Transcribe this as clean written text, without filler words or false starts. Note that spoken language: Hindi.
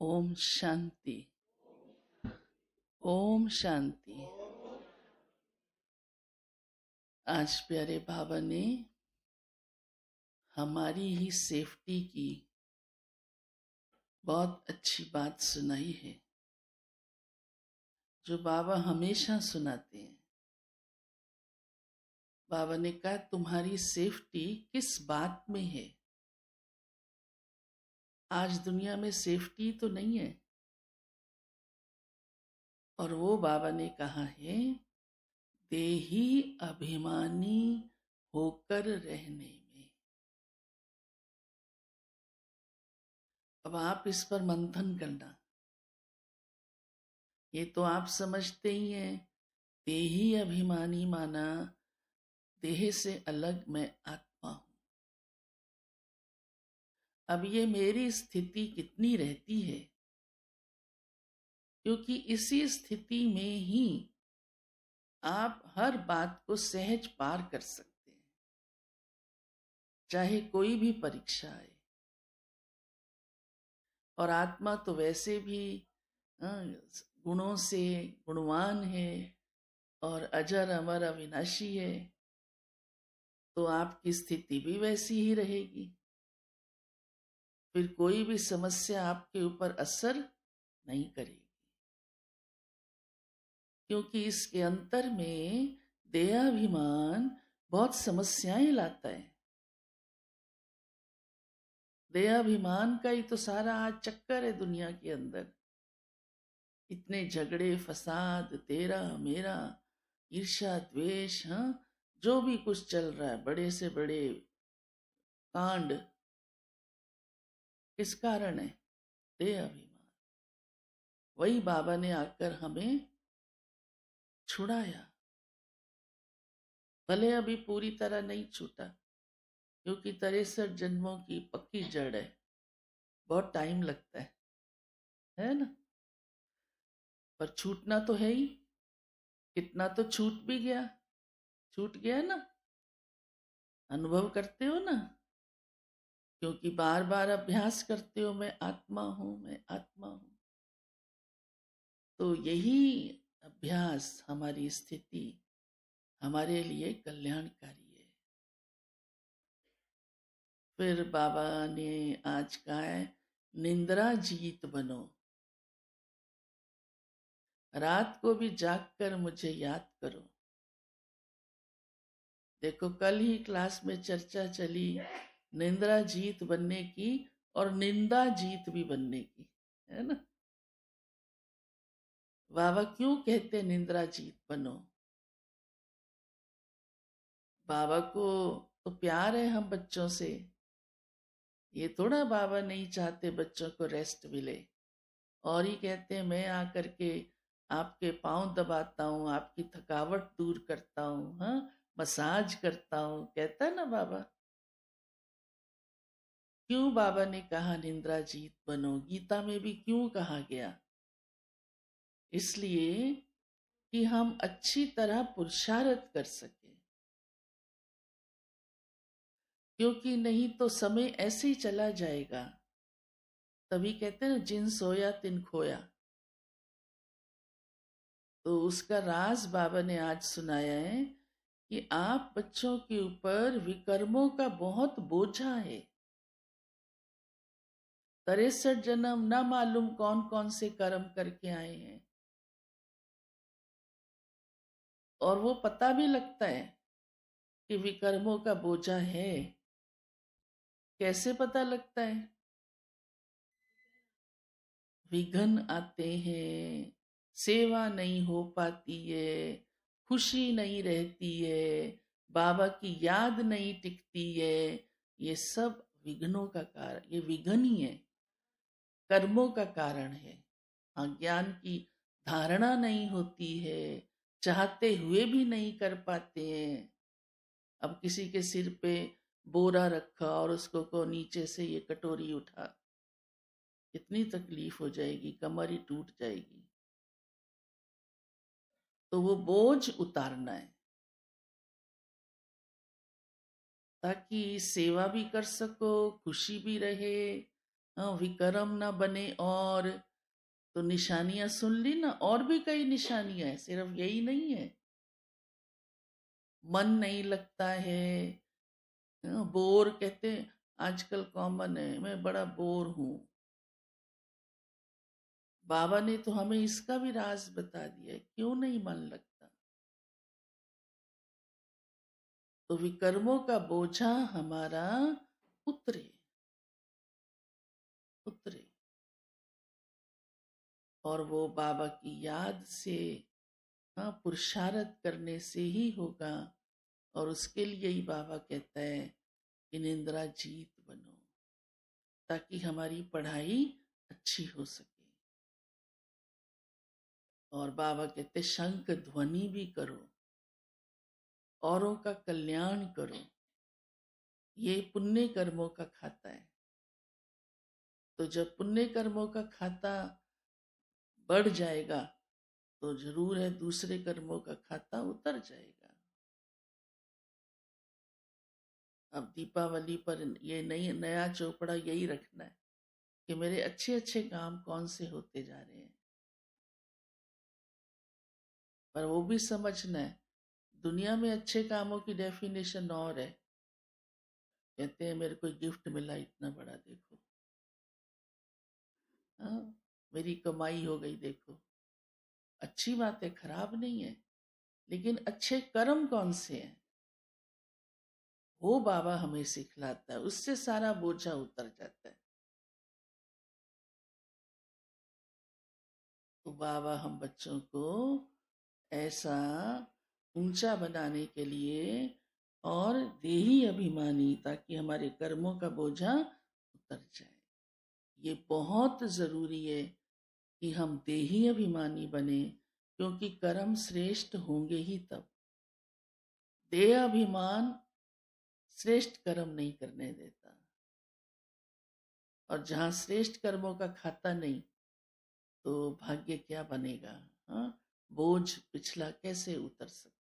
ओम शांति। ओम शांति। आज प्यारे बाबा ने हमारी ही सेफ्टी की बहुत अच्छी बात सुनाई है, जो बाबा हमेशा सुनाते हैं। बाबा ने कहा तुम्हारी सेफ्टी किस बात में है। आज दुनिया में सेफ्टी तो नहीं है, और वो बाबा ने कहा है देही अभिमानी होकर रहने में। अब आप इस पर मंथन करना। ये तो आप समझते ही हैं, देही अभिमानी माना देह से अलग मैं आत्मा हूं। अब ये मेरी स्थिति कितनी रहती है, क्योंकि इसी स्थिति में ही आप हर बात को सहज पार कर सकते हैं, चाहे कोई भी परीक्षा आए। और आत्मा तो वैसे भी गुणों से गुणवान है और अजर अमर अविनाशी है, तो आपकी स्थिति भी वैसी ही रहेगी। फिर कोई भी समस्या आपके ऊपर असर नहीं करेगी, क्योंकि इसके अंतर में देहाभिमान बहुत समस्याएं लाता है। देहाभिमान का ही तो सारा आज चक्कर है दुनिया के अंदर। इतने झगड़े फसाद, तेरा मेरा, ईर्ष्या द्वेष, जो भी कुछ चल रहा है, बड़े से बड़े कांड, किस कारण है? देहाभिमान। वही बाबा ने आकर हमें छुड़ाया। भले अभी पूरी तरह नहीं छूटा, क्योंकि 63 जन्मों की पक्की जड़ है, बहुत टाइम लगता है ना। पर छूटना तो है ही। कितना तो छूट भी गया, छूट गया ना। अनुभव करते हो ना, क्योंकि बार बार अभ्यास करते हो, मैं आत्मा हूं, मैं आत्मा हूं। तो यही अभ्यास, हमारी स्थिति हमारे लिए कल्याणकारी है। फिर बाबा ने आज कहा है निंद्रा जीत बनो। रात को भी जागकर मुझे याद करो। देखो, कल ही क्लास में चर्चा चली निंद्रा जीत बनने की और निंदा जीत भी बनने की, है ना। बाबा क्यों कहते निंद्रा जीत बनो? बाबा को तो प्यार है हम बच्चों से। ये थोड़ा बाबा नहीं चाहते बच्चों को रेस्ट मिले, और ही कहते हैं मैं आकर के आपके पांव दबाता हूँ, आपकी थकावट दूर करता हूँ, हाँ, मसाज करता हूँ, कहता है ना बाबा। क्यों बाबा ने कहा निंद्रा जीत बनो? गीता में भी क्यों कहा गया? इसलिए कि हम अच्छी तरह पुरुषार्थ कर सके, क्योंकि नहीं तो समय ऐसे ही चला जाएगा। तभी कहते हैं ना, जिन सोया तिन खोया। तो उसका राज बाबा ने आज सुनाया है कि आप बच्चों के ऊपर विकर्मों का बहुत बोझा है। 63 जन्म ना मालूम कौन कौन से कर्म करके आए हैं, और वो पता भी लगता है कि विकर्मों का बोझा है। कैसे पता लगता है? विघ्न आते हैं, सेवा नहीं हो पाती है, खुशी नहीं रहती है, बाबा की याद नहीं टिकती है। ये सब विघ्नों का कारण, ये विघ्न ही है, कर्मों का कारण है। हाँ, ज्ञान की धारणा नहीं होती है, चाहते हुए भी नहीं कर पाते हैं। अब किसी के सिर पे बोरा रखा और उसको को नीचे से ये कटोरी उठा, कितनी तकलीफ हो जाएगी, कमर ही टूट जाएगी। तो वो बोझ उतारना है, ताकि सेवा भी कर सको, खुशी भी रहे, विकर्म ना बने। और तो निशानियां सुन ली ना, और भी कई निशानियां हैं, सिर्फ यही नहीं है। मन नहीं लगता है, बोर कहते हैं, आजकल कॉमन है, मैं बड़ा बोर हूं। बाबा ने तो हमें इसका भी राज बता दिया है, क्यों नहीं मन लगता। तो विकर्मों का बोझा हमारा उतरे, उतरे। और वो बाबा की याद से, पुरुषार्थ करने से ही होगा। और उसके लिए ही बाबा कहता है कि निंद्रा जीत बनो, ताकि हमारी पढ़ाई अच्छी हो सके। और बाबा कहते शंख ध्वनि भी करो, औरों का कल्याण करो। ये पुण्य कर्मों का खाता है। तो जब पुण्य कर्मों का खाता बढ़ जाएगा, तो जरूर है दूसरे कर्मों का खाता उतर जाएगा। अब दीपावली पर ये नई नया चौपड़ा यही रखना है कि मेरे अच्छे अच्छे काम कौन से होते जा रहे हैं। पर वो भी समझना है, दुनिया में अच्छे कामों की डेफिनेशन और है। कहते हैं मेरे को गिफ्ट मिला इतना बड़ा, देखो, हाँ, मेरी कमाई हो गई, देखो। अच्छी बात है, खराब नहीं है, लेकिन अच्छे कर्म कौन से हैं, वो बाबा हमें सिखलाता है, उससे सारा बोझा उतर जाता है। तो बाबा हम बच्चों को ऐसा ऊंचा बनाने के लिए, और देही अभिमानी, ताकि हमारे कर्मों का बोझा उतर जाए। ये बहुत जरूरी है कि हम देही अभिमानी बने, क्योंकि कर्म श्रेष्ठ होंगे ही तब। देह अभिमान श्रेष्ठ कर्म नहीं करने देता, और जहां श्रेष्ठ कर्मों का खाता नहीं, तो भाग्य क्या बनेगा। हाँ, बोझ पिछला कैसे उतर सकता।